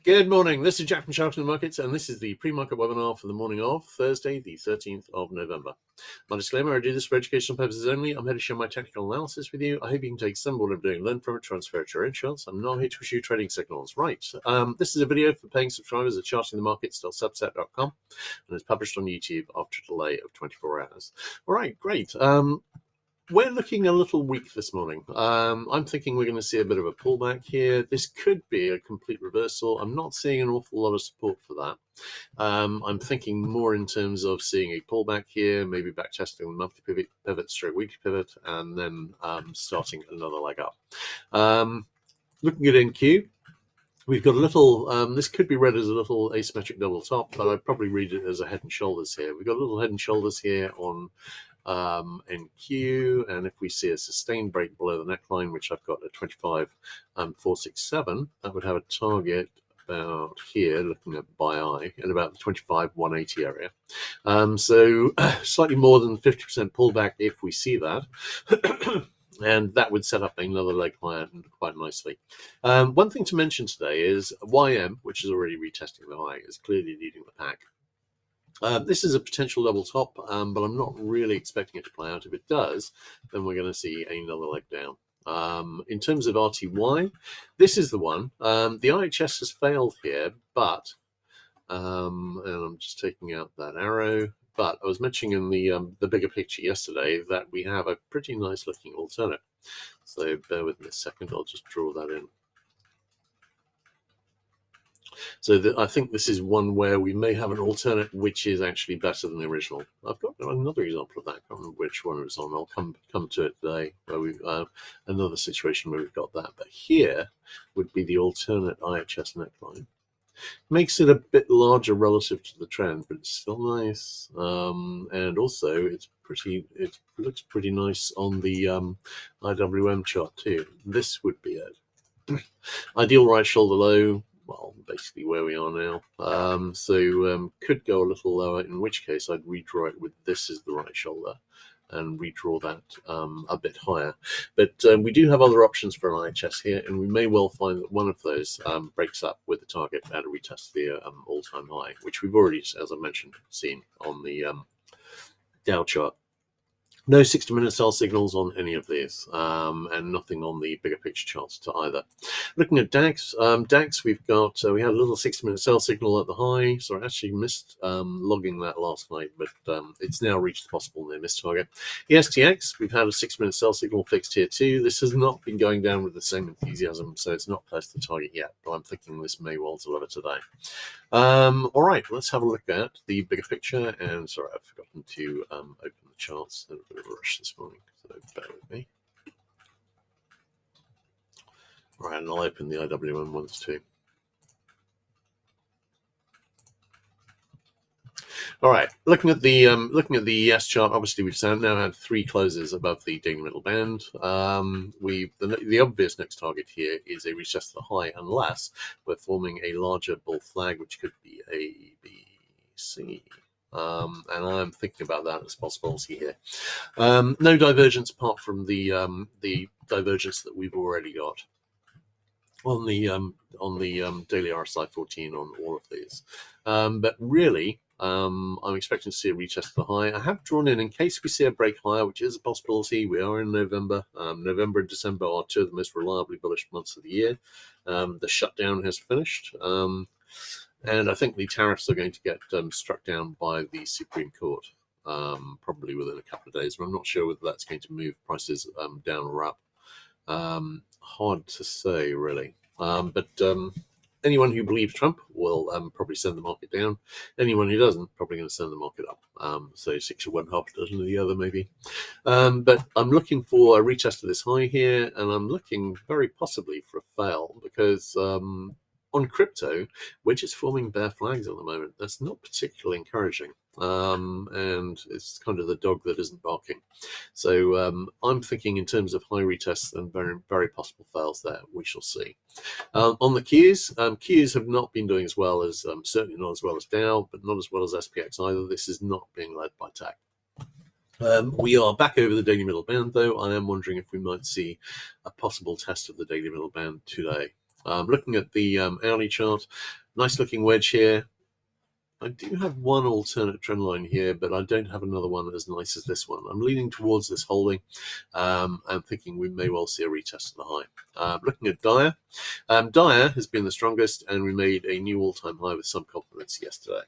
Good morning. This is Jack from Charlton Markets, and this is the pre-market webinar for the morning of Thursday, the 13th of November. My disclaimer, I do this for educational purposes only. I'm here to share my technical analysis with you. I hope you can take some of what I'm doing, learn from it, transfer it to your own charts. I'm not here to issue trading signals. Right. This is a video for paying subscribers at chartingthemarkets.subset.com, and it's published on YouTube after a delay of 24 hours. All right, great. We're looking a little weak this morning. I'm thinking we're going to see a bit of a pullback here. This could be a complete reversal. I'm not seeing an awful lot of support for that. I'm thinking more in terms of seeing a pullback here, maybe back testing the monthly pivot, straight weekly pivot, and then starting another leg up. Looking at NQ, we've got a little, this could be read as a little asymmetric double top, but I'd probably read it as a head and shoulders here. We've got a little head and shoulders here on NQ, and if we see a sustained break below the neckline, which I've got at 25,467, that would have a target about here, looking at by eye, at about the 25,180 area. So slightly more than 50% pullback if we see that. And that would set up another leg higher quite nicely. One thing to mention today is YM, which is already retesting the high, is clearly leading the pack. This is a potential double top, but I'm not really expecting it to play out. If it does, then we're going to see another leg down. In terms of RTY, this is the one. The IHS has failed here, but, and I'm just taking out that arrow, but I was mentioning in the bigger picture yesterday that we have a pretty nice looking alternate. So bear with me a second, I'll just draw that in. So I think this is one where we may have an alternate which is actually better than the original. I've got another example of that. I can't remember which one it was on. I'll come to it today, where we've another situation where we've got that. But here would be the alternate IHS neckline. Makes it a bit larger relative to the trend, but it's still nice. And also, it looks pretty nice on the IWM chart too. This would be it. Ideal right shoulder low. Well, basically where we are now. Could go a little lower, in which case I'd redraw it with this as the right shoulder and redraw that a bit higher. But we do have other options for an IHS here, and we may well find that one of those breaks up with the target at a retest the all-time high, which we've already, as I mentioned, seen on the Dow chart. No 60-minute sell signals on any of these, and nothing on the bigger picture charts to either. Looking at DAX, we've got, we had a little 60-minute sell signal at the high, so I actually missed logging that last night, but it's now reached the possible near miss target. The STX, we've had a 6-minute sell signal fixed here too. This has not been going down with the same enthusiasm, so it's not close to the target yet, but I'm thinking this may well deliver today. All right, let's have a look at the bigger picture, and sorry, I've forgotten to open the charts. A bit of a rush this morning, so bear with me. All right, and I'll open the IWM ones too. All right, looking at the ES chart, obviously we've now had 3 closes above the daily middle band. The obvious next target here is a retest to the high, unless we're forming a larger bull flag, which could be A, B, C. And I'm thinking about that as a possibility here. No divergence apart from the divergence that we've already got on the daily RSI 14 on all of these. But really, I'm expecting to see a retest of the high. I have drawn in case we see a break higher, which is a possibility. We are in November. November and December are 2 of the most reliably bullish months of the year. The shutdown has finished. And I think the tariffs are going to get struck down by the Supreme Court, probably within a couple of days. But I'm not sure whether that's going to move prices down or up. Hard to say, really. But anyone who believes Trump will probably send the market down. Anyone who doesn't, probably going to send the market up. So 6 of one, half a dozen of the other, maybe. But I'm looking for a retest of this high here, and I'm looking very possibly for a fail, because on crypto, we're just forming bear flags at the moment. That's not particularly encouraging. And it's kind of the dog that isn't barking. So I'm thinking in terms of high retests and very, very possible fails there. We shall see. On the Qs have not been doing as well as, certainly not as well as Dow, but not as well as SPX either. This is not being led by tech. We are back over the daily middle band, though. I am wondering if we might see a possible test of the daily middle band today. Looking at the hourly chart, nice looking wedge here. I do have one alternate trend line here, but I don't have another one as nice as this one. I'm leaning towards this holding. I'm thinking we may well see a retest of the high. Looking at Dyer, Dyer has been the strongest, and we made a new all-time high with some confidence yesterday.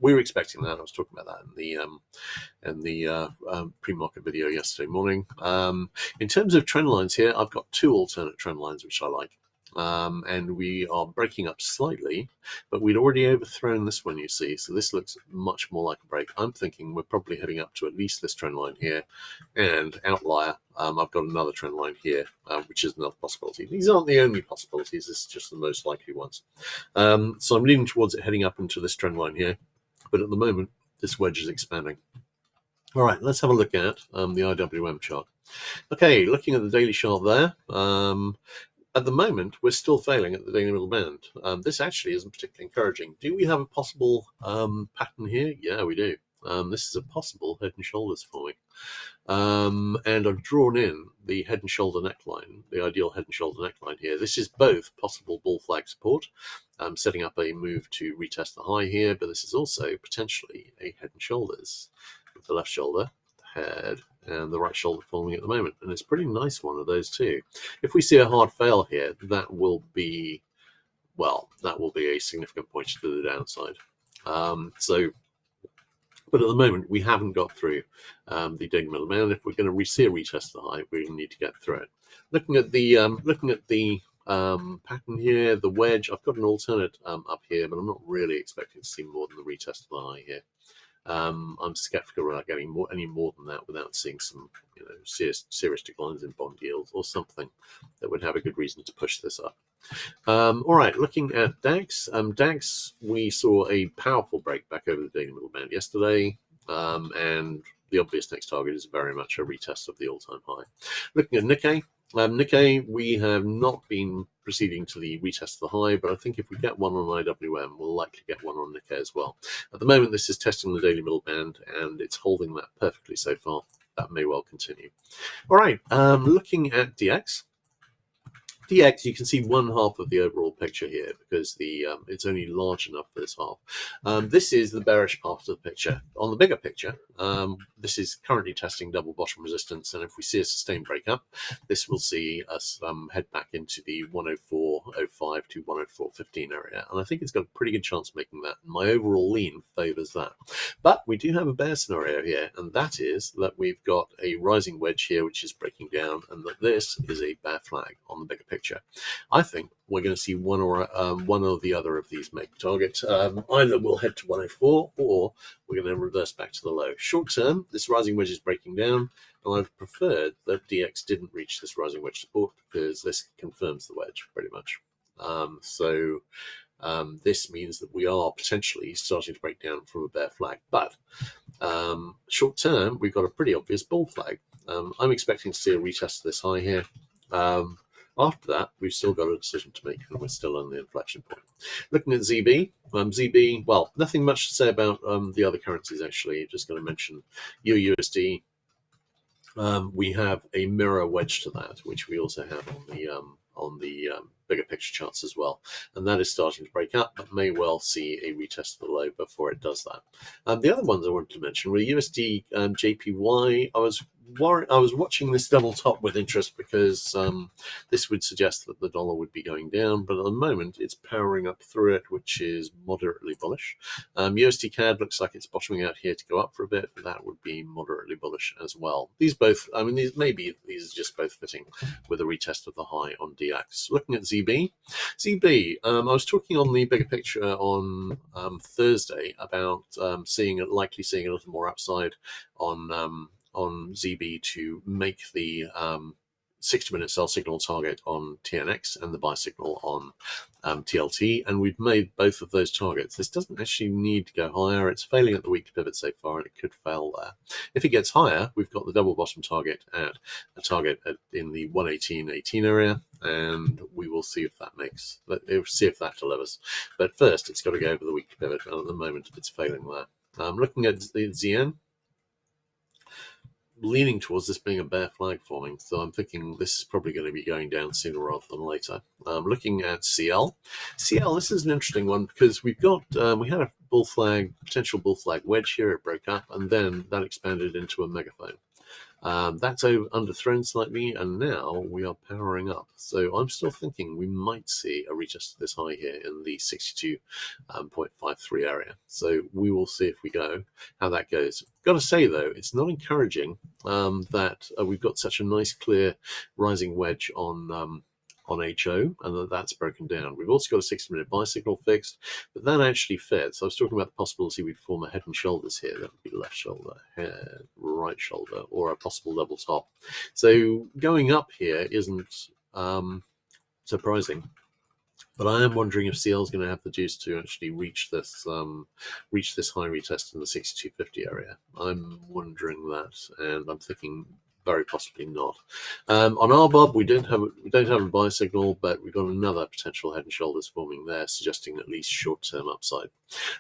We were expecting that. I was talking about that in the pre-market video yesterday morning. In terms of trend lines here, I've got two alternate trend lines which I like. And we are breaking up slightly, but we'd already overthrown this one, you see, so this looks much more like a break. I'm thinking we're probably heading up to at least this trend line here, and outlier, I've got another trend line here, which is another possibility. These aren't the only possibilities, this is just the most likely ones. So I'm leaning towards it heading up into this trend line here, but at the moment this wedge is expanding. All right, let's have a look at the IWM chart. Okay, looking at the daily chart there, at the moment, we're still failing at the daily middle band. This actually isn't particularly encouraging. Do we have a possible pattern here? Yeah, we do. This is a possible head and shoulders for me. And I've drawn in the head and shoulder neckline, the ideal head and shoulder neckline here. This is both possible bull flag support, setting up a move to retest the high here, but this is also potentially a head and shoulders with the left shoulder, the head, and the right shoulder forming at the moment. And it's a pretty nice one of those two. If we see a hard fail here, that will be, well, that will be a significant point to the downside. But at the moment, we haven't got through the daily middle band. If we're going to see a retest the high, we need to get through it. Looking at the pattern here, the wedge, I've got an alternate up here, but I'm not really expecting to see more than the retest of the high here. I'm skeptical about getting any more than that without seeing some, serious declines in bond yields or something that would have a good reason to push this up. All right, looking at DAX. DAX, we saw a powerful break back over the daily middle band yesterday, and the obvious next target is very much a retest of the all-time high. Looking at Nikkei. Nikkei, we have not been proceeding to the retest of the high, but I think if we get one on IWM, we'll likely get one on Nikkei as well. At the moment, this is testing the daily middle band, and it's holding that perfectly so far. That may well continue. All right, looking at DX. DX, you can see one half of the overall picture here because it's only large enough for this half. This is the bearish part of the picture. On the bigger picture, this is currently testing double bottom resistance, and if we see a sustained breakup, this will see us head back into the 104.05 to 104.15 area, and I think it's got a pretty good chance of making that. My overall lean favors that. But we do have a bear scenario here, and that is that we've got a rising wedge here which is breaking down, and that this is a bear flag on the bigger picture. I think we're going to see one or the other of these make target. Either we'll head to 104 or we're going to reverse back to the low. Short term, this rising wedge is breaking down, and I've preferred that DX didn't reach this rising wedge support because this confirms the wedge pretty much. This means that we are potentially starting to break down from a bear flag. But short term, we've got a pretty obvious bull flag. I'm expecting to see a retest of this high here. After that, we've still got a decision to make, and we're still on the inflection point. Looking at ZB, ZB, well, nothing much to say about the other currencies, actually. Just going to mention USD. We have a mirror wedge to that, which we also have on the bigger picture charts as well, and that is starting to break up, but may well see a retest of the low before it does that. The other ones I wanted to mention were USD JPY. I was watching this double top with interest because this would suggest that the dollar would be going down, but at the moment it's powering up through it, which is moderately bullish. USD CAD looks like it's bottoming out here to go up for a bit. That would be moderately bullish as well. These are just both fitting with a retest of the high on DX. Looking at ZB, I was talking on the bigger picture on Thursday about likely seeing a little more upside on ZB to make the 60-minute sell signal target on TNX and the buy signal on TLT, and we've made both of those targets. This doesn't actually need to go higher. It's failing at the weekly pivot so far, and it could fail there. If it gets higher, we've got the double bottom target at a target in the 118.18 area, and we will see if that delivers. But first, it's got to go over the weekly pivot, and at the moment, it's failing there. Looking at the ZN. leaning towards this being a bear flag forming, so I'm thinking this is probably going to be going down sooner rather than later. Looking at CL, this is an interesting one because we've got we had a potential bull flag wedge here. It broke up, and then that expanded into a megaphone. That's underthrown slightly, and now we are powering up. So I'm still thinking we might see a retest of this high here in the 62.53 area. So we will see if we go how that goes. Got to say though, it's not encouraging that we've got such a nice clear rising wedge on HO, and that's broken down. We've also got a 60-minute buy signal fixed, but that actually fed. So I was talking about the possibility we'd form a head and shoulders here. That would be left shoulder, head, right shoulder, or a possible double top. So going up here isn't surprising. But I am wondering if CL is going to have the juice to actually reach this high retest in the 6250 area. I'm wondering that, and I'm thinking very possibly not. On RBOB, we don't have a buy signal, but we've got another potential head and shoulders forming there, suggesting at least short-term upside.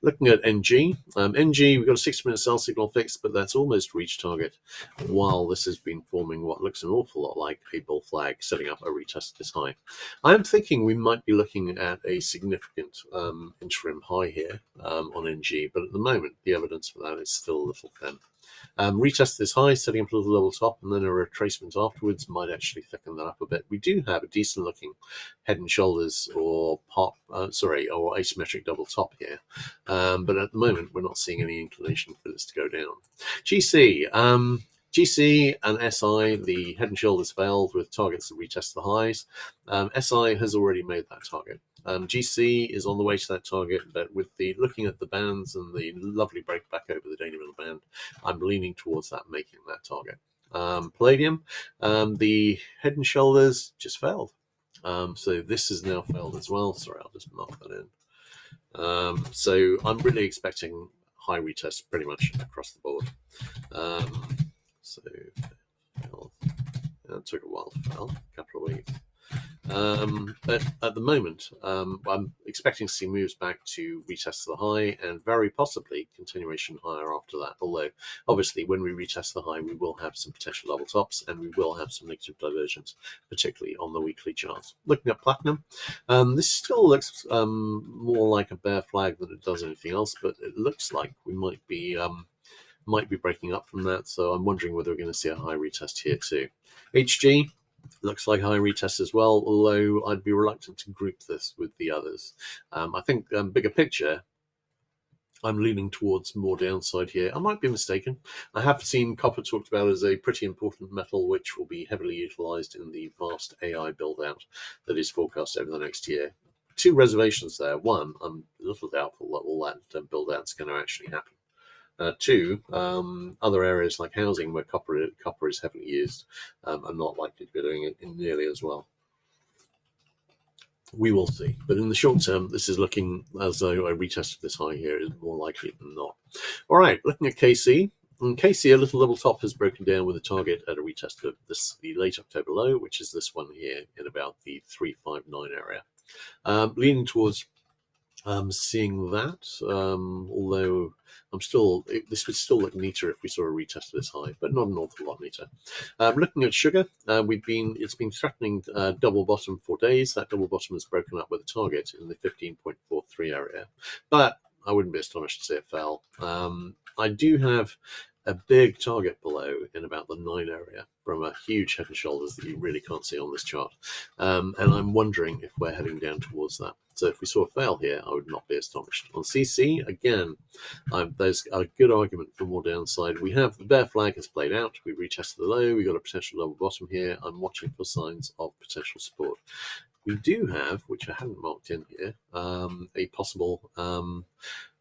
Looking at NG, we've got a 60-minute sell signal fixed, but that's almost reached target, while this has been forming what looks an awful lot like a bull flag, setting up a retest this high. I'm thinking we might be looking at a significant interim high here on NG, but at the moment, the evidence for that is still a little thin. Retest this high, setting up a little level top, and then a retracement afterwards might actually thicken that up a bit. We do have a decent looking head and shoulders or asymmetric double top here, but at the moment we're not seeing any inclination for this to go down. GC and SI, the head and shoulders failed with targets that retest the highs. SI has already made that target. GC is on the way to that target, but with looking at the bands and the lovely break back over the daily middle band, I'm leaning towards that making that target. Palladium, the head and shoulders just failed. So this has now failed as well. Sorry, I'll just mark that in. So I'm really expecting high retest pretty much across the board. So it took a while to fail, a couple of weeks. But at the moment, I'm expecting to see moves back to retest the high and very possibly continuation higher after that. Although, obviously, when we retest the high, we will have some potential level tops and we will have some negative divergence, particularly on the weekly charts. Looking at platinum, this still looks more like a bear flag than it does anything else, but it looks like we might be breaking up from that. So I'm wondering whether we're going to see a high retest here too. HG. Looks like high retest as well, although I'd be reluctant to group this with the others. I think bigger picture, I'm leaning towards more downside here. I might be mistaken. I have seen copper talked about as a pretty important metal, which will be heavily utilized in the vast AI build-out that is forecast over the next year. Two reservations there. One, I'm a little doubtful that all that build-out is going to actually happen. Two, other areas like housing where copper is heavily used are not likely to be doing it nearly as well. We will see. But in the short term, this is looking as though a retest of this high here is more likely than not. All right, looking at KC. In KC, a little level top has broken down with a target at a retest of the late October low, which is this one here in about the 359 area. Leaning towards seeing that, although this would still look neater if we saw a retest of this high, but not an awful lot neater. Looking at sugar, it's been threatening double bottom for days. That double bottom has broken up with a target in the 15.43 area, but I wouldn't be astonished to see it fell. I do have a big target below in about the 9 area from a huge head and shoulders that you really can't see on this chart. And I'm wondering if we're heading down towards that. So if we saw a fail here, I would not be astonished. On CC, again, there's a good argument for more downside. We have the bear flag has played out. We retested the low. We got a potential level bottom here. I'm watching for signs of potential support. We do have, which I hadn't marked in here, a possible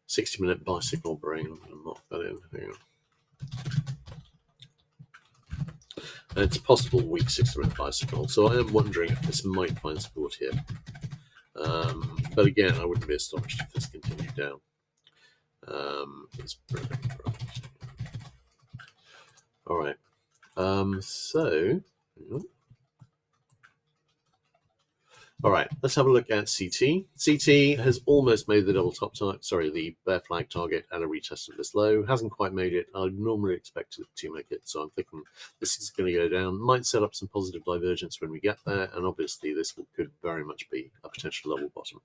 60-minute buy signal brain. I'm going to mark that in. Hang on. It's a possible weak 60-minute buy signal. So I am wondering if this might find support here. But again, I wouldn't be astonished if this continued down. All right. So All right, let's have a look at CT. CT has almost made the double top target, sorry, the bear flag target at a retest of this low. Hasn't quite made it. I'd normally expect it to make it, so I'm thinking this is going to go down. Might set up some positive divergence when we get there, and obviously this could very much be a potential level bottom.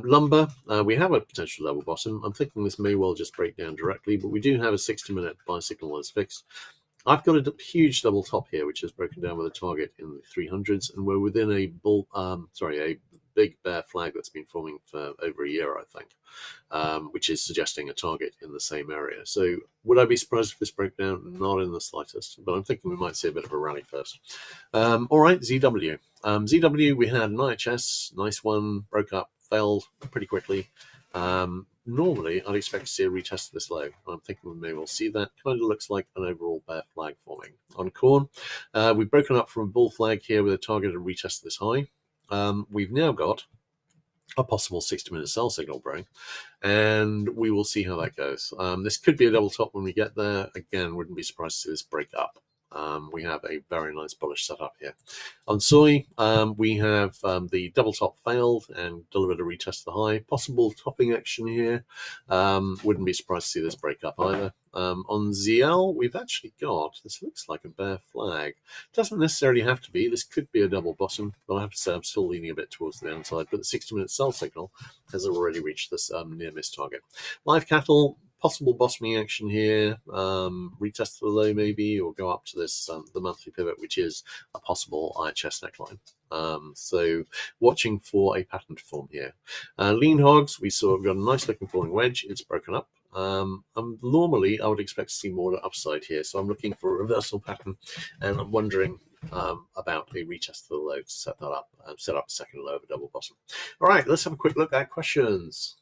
Lumber, we have a potential level bottom. I'm thinking this may well just break down directly, but we do have a 60-minute buy signal that's fixed. I've got a huge double top here, which is broken down with a target in the 300s, and we're within a a big bear flag that's been forming for over a year, I think, which is suggesting a target in the same area. So would I be surprised if this broke down? Not in the slightest, but I'm thinking we might see a bit of a rally first. All right, ZW. ZW, we had an IHS, nice one, broke up, failed pretty quickly. Normally, I'd expect to see a retest of this low. I'm thinking we may well see that. Kind of looks like an overall bear flag forming. On corn, we've broken up from a bull flag here with a targeted retest of this high. We've now got a possible 60-minute sell signal brewing, and we will see how that goes. This could be a double top when we get there. Again, wouldn't be surprised to see this break up. We have a very nice bullish setup here. On soy, we have the double top failed and delivered a retest of the high. Possible topping action here. Wouldn't be surprised to see this break up either. On ZL, we've actually got, this looks like a bear flag. Doesn't necessarily have to be. This could be a double bottom, but I have to say I'm still leaning a bit towards the downside. But the 60-minute sell signal has already reached this near miss target. Live cattle, possible bottoming action here, retest the low maybe, or go up to this the monthly pivot, which is a possible IHS neckline. So watching for a pattern to form here. Lean hogs, we've got a nice looking falling wedge. It's broken up. Normally, I would expect to see more upside here, so I'm looking for a reversal pattern, and I'm wondering about a retest of the low to set that up, set up a second low of a double bottom. All right, let's have a quick look at questions.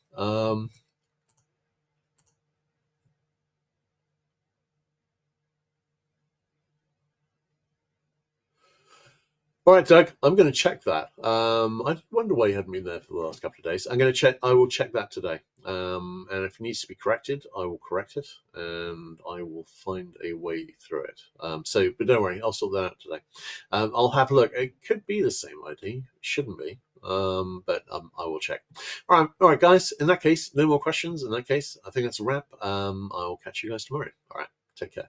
All right, Doug, I'm going to check that. I wonder why you hadn't been there for the last couple of days. I'm going to check. I will check that today. And if it needs to be corrected, I will correct it, and I will find a way through it. But don't worry, I'll sort that out today. I'll have a look. It could be the same ID. It shouldn't be. But I will check. All right, guys. In that case, no more questions. In that case, I think that's a wrap. I will catch you guys tomorrow. All right, take care.